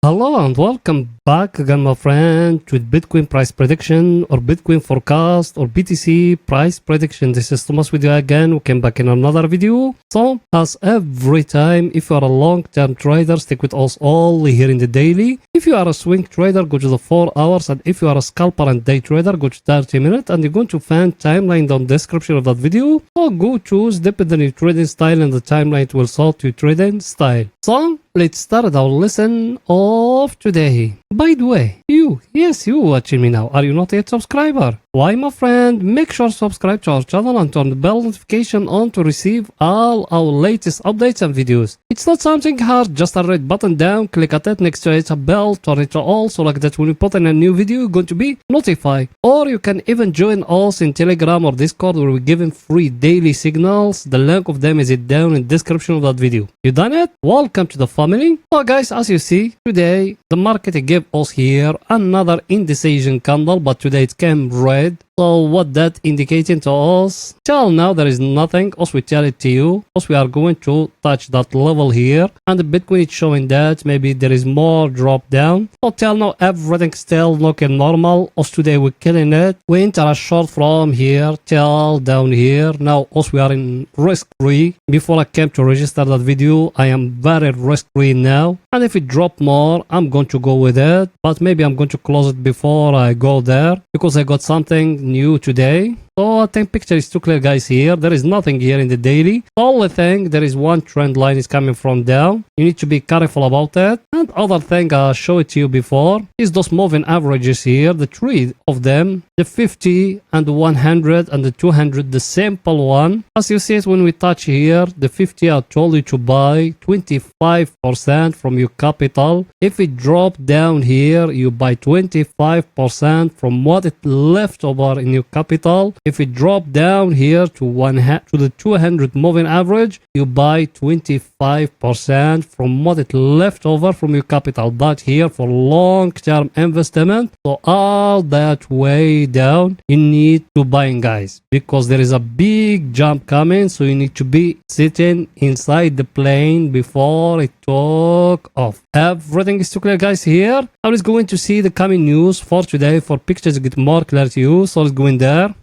Hello and welcome back again, my friend, with Bitcoin price prediction or Bitcoin forecast or BTC price prediction. This is Thomas with you again. We came back in another video. So, as every time, if you are a long-term trader, stick with us all here in the daily. If you are a swing trader, go to the 4 hours. And if you are a scalper and day trader, go to 30 minutes. And you're going to find timeline down the description of that video. Or go choose depending on your trading style, and the timeline will sort your trading style. So, let's start our lesson of today. By the way, you watching me now, are you not yet subscriber? Why, my friend, make sure to subscribe to our channel and turn the bell notification on to receive all our latest updates and videos. It's not something hard, just a red button down, click at it, next to it a bell, turn it to all, so like that when we put in a new video, you're going to be notified. Or you can even join us in Telegram or Discord, where we're giving free daily signals. The link of them is down in the description of that video. You done it? Welcome to the family. Well guys, as you see, today the market gave us here another indecision candle, but today it came red. So what that indicating to us? Till now there is nothing, as we tell it to you, as we are going to touch that level here, and the Bitcoin is showing that maybe there is more drop down. So till now everything still looking normal, as today we're killing it. We enter a short from here till down here. Now as we are in risk free. Before I came to register that video, I am very risk free now, and if it drop more I'm going to go with it, but maybe I'm going to close it before I go there, because I got something new today. So I think picture is too clear, guys. Here there is nothing here in the daily. The only thing, there is one trend line is coming from down. You need to be careful about it. And other thing I showed it to you before is those moving averages here, the three of them, the 50 and the 100 and the 200, the simple one. As you see it when we touch here, the 50, I told you to buy 25% from your capital. If it drop down here, you buy 25% from what it left over in your capital. If it drop down here to the 200 moving average, you buy 25% from what it left over from your capital. But here for long-term investment, so all that way down, you need to buy, guys, because there is a big jump coming. So you need to be sitting inside the plane before it took off. Everything is too clear, guys. Here I'm just going to see the coming news for today for pictures to get more clear to you. So let's go in there.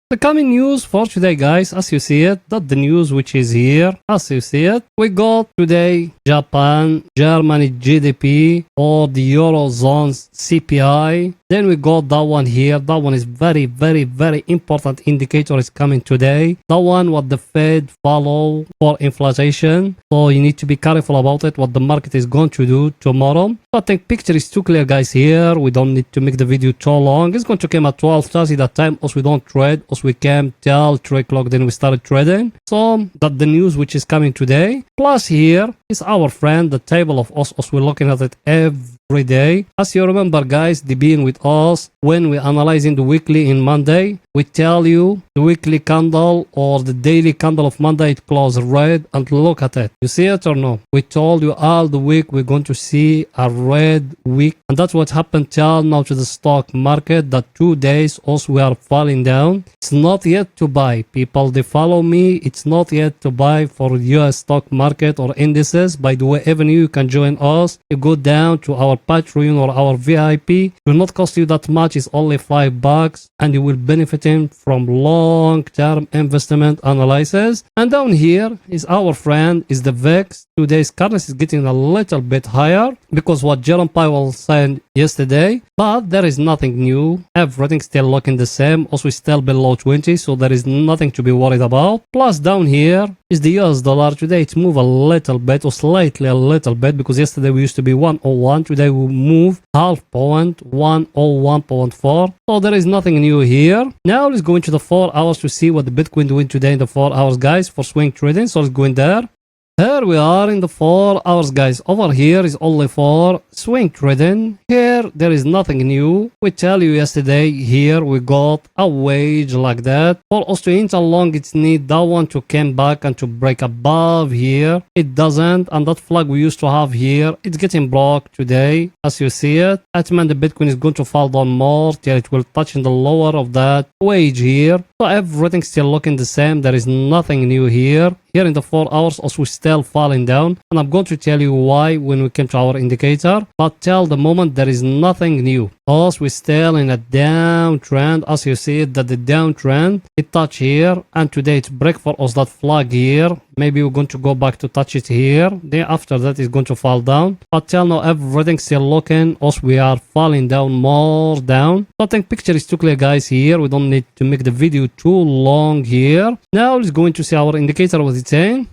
The coming news for today, guys, as you see it, that the news which is here, as you see it, we got today Japan, Germany GDP, or the Eurozone's CPI. Then we got that one here. That one is very, very, very important indicator is coming today. That one what the Fed follow for inflation. So you need to be careful about it, what the market is going to do tomorrow. I think picture is too clear, guys. Here we don't need to make the video too long. It's going to come at 12:30 that time, as we don't trade, as we came till 3 o'clock, then we started trading. So that the news which is coming today. Plus here is our friend, the table of us, as we're looking at it every day. As you remember, guys, they being with us when we analyzing the weekly in Monday. We tell you the weekly candle or the daily candle of Monday, it closed red, and look at it. You see it or no? We told you all the week we're going to see a red week, and that's what happened till now to the stock market. That 2 days also we are falling down. It's not yet to buy, people. They follow me. It's not yet to buy for US stock market or indices. By the way, even you can join us. You go down to our Patreon or our VIP. It will not cost you that much. It's only $5, and you will benefit from long-term investment analysis. And down here is our friend is the VIX. Today's currency is getting a little bit higher because what Jerome Powell said yesterday, but there is nothing new. Everything still looking the same. Also still below 20, so there is nothing to be worried about. Plus down here is the US dollar. Today it's moved a little bit, or slightly a little bit, because yesterday we used to be 101. Today we move half point, 101.4. So there is nothing new here. Now let's go into the 4 hours to see what the Bitcoin doing today in the 4 hours, guys, for swing trading. So let's go in there. Here we are in the 4 hours, guys. Over here is only for swing trading. Here there is nothing new. We tell you yesterday here we got a wage like that. For us to enter long, it's need that one to come back and to break above here. It doesn't, and that flag we used to have here, it's getting blocked today. As you see it, that means the Bitcoin is going to fall down more till it will touch in the lower of that wage here. So everything's still looking the same. There is nothing new here. here in the 4 hours as we're still falling down, and I'm going to tell you why when we come to our indicator. But till the moment there is nothing new, as we're still in a downtrend. As you see it, that the downtrend it touch here, and today it break for us that flag here. Maybe we're going to go back to touch it here, then after that it's going to fall down. But till now everything's still looking as we are falling down more down. So I think picture is too clear, guys. Here we don't need to make the video too long here. Now let's go into see our indicator what it's saying.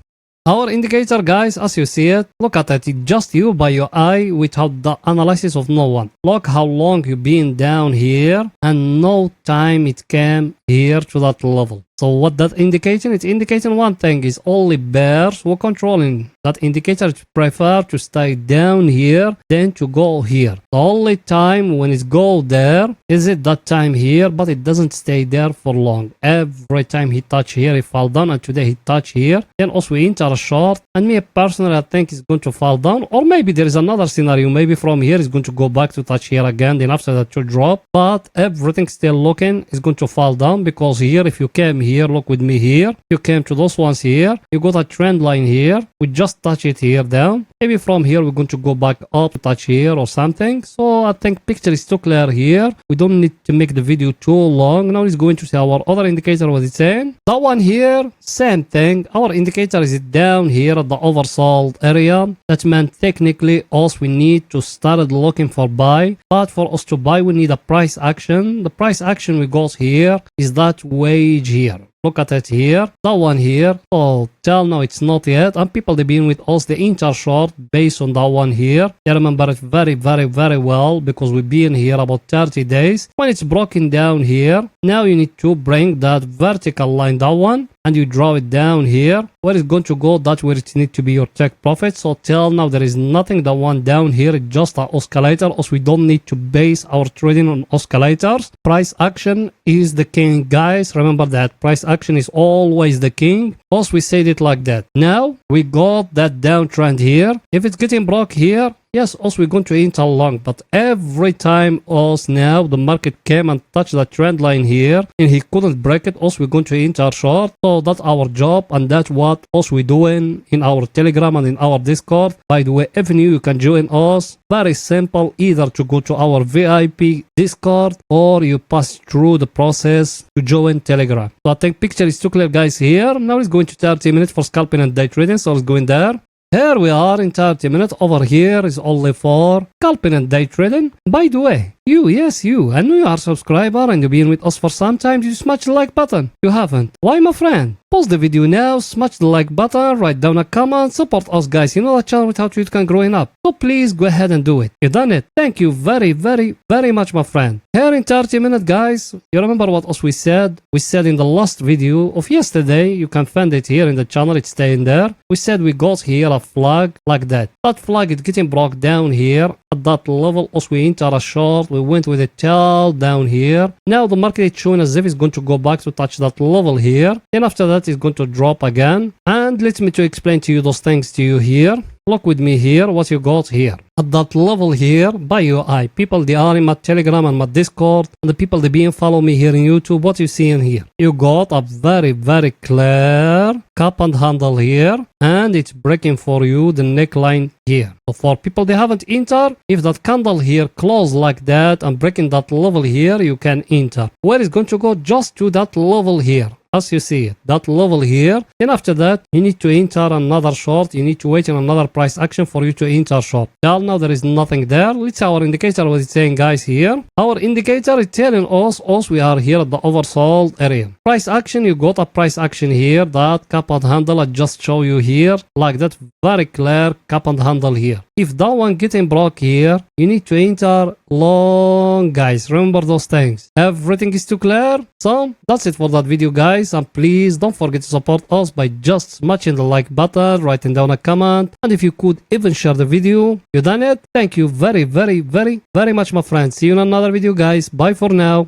Our indicator, guys, as you see it, look at it, it's just you by your eye without the analysis of no one. Look how long you've been down here and no time it came here to that level. So what that indicating? It's indicating one thing, is only bears who controlling that indicator prefer to stay down here than to go here. The only time when it go there is it that time here, but it doesn't stay there for long. Every time he touch here, he fall down, and today he touch here. Then also we enter a short, and me personally I think it's going to fall down, or maybe there is another scenario. Maybe from here it's going to go back to touch here again, then after that to drop. But everything still looking is going to fall down, because here if you came here, look with me here, you came to those ones here, you got a trend line here, we just touch it here down. Maybe from here we're going to go back up to touch here or something. So I think picture is too clear here. We don't need to make the video too long. Now it's going to see our other indicator what it's saying. That one here, same thing. Our indicator is down here at the oversold area. That meant technically us we need to start looking for buy, but for us to buy we need a price action. The price action we got here is that wage here. Look at it here, that one here. Oh, till now it's not yet, and people they've been with us the inter short based on that one here. They remember it very well, because we've been here about 30 days. When it's broken down here, now you need to bring that vertical line, that one, and you draw it down here. Where it's going to go, that's where it needs to be your take profit. So till now there is nothing, the one down here, it's just an oscillator, as we don't need to base our trading on oscillators. Price action is the king, guys. Remember that price action is always the king, as we said it like that. Now we got that downtrend here. If it's getting broke here, yes, also we're going to enter long, but every time us now the market came and touched the trend line here and he couldn't break it, also we're going to enter short. So that's our job, and that's what also we're doing in our Telegram and in our Discord. By the way, if new, you can join us. Very simple, either to go to our VIP Discord or you pass through the process to join Telegram. So I think picture is too clear, guys. Here now it's going to 30 minutes for scalping and day trading, so let's go in there. Here we are in 30 minutes. Over here is only for scalping and day trading. By the way, yes, you, I know you are a subscriber and you've been with us for some time. You smash the like button. You haven't. Why, my friend? Pause the video now, smash the like button, write down a comment, support us, guys. You know that channel without you can growing up. So please go ahead and do it. You done it. Thank you very much, my friend. Here in 30 minutes, guys, you remember what else we said? We said in the last video of yesterday, you can find it here in the channel, it's staying there. We said we got here a flag like that. That flag is getting broke down here at that level. As we enter a short, we went with a tail down here. Now the market is showing as if it's going to go back to touch that level here. Then after that it's going to drop again. And let me to explain to you those things to you here. Look with me here what you got here. At that level here, by your eye, people they are in my Telegram and my Discord, and the people they being follow me here in YouTube, what you see in here? You got a very clear cup and handle here, and it's breaking for you the neckline here. So for people they haven't entered, if that candle here close like that and breaking that level here, you can enter. Where is going to go? Just to that level here. As you see it, that level here. Then after that, you need to enter another short. You need to wait in another price action for you to enter short. Now there is nothing there. Let's see our indicator what it's saying, guys, here. Our indicator is telling us we are here at the oversold area. Price action, you got a price action here. That cup and handle I just show you here. Like that, very clear cup and handle here. If that one getting broke here, you need to enter long, guys. Remember those things. Everything is too clear. So that's it for that video, guys. And please don't forget to support us by just smashing the like button, writing down a comment, and if you could even share the video. You done it. Thank you very much, my friends. See you in another video, guys. Bye for now.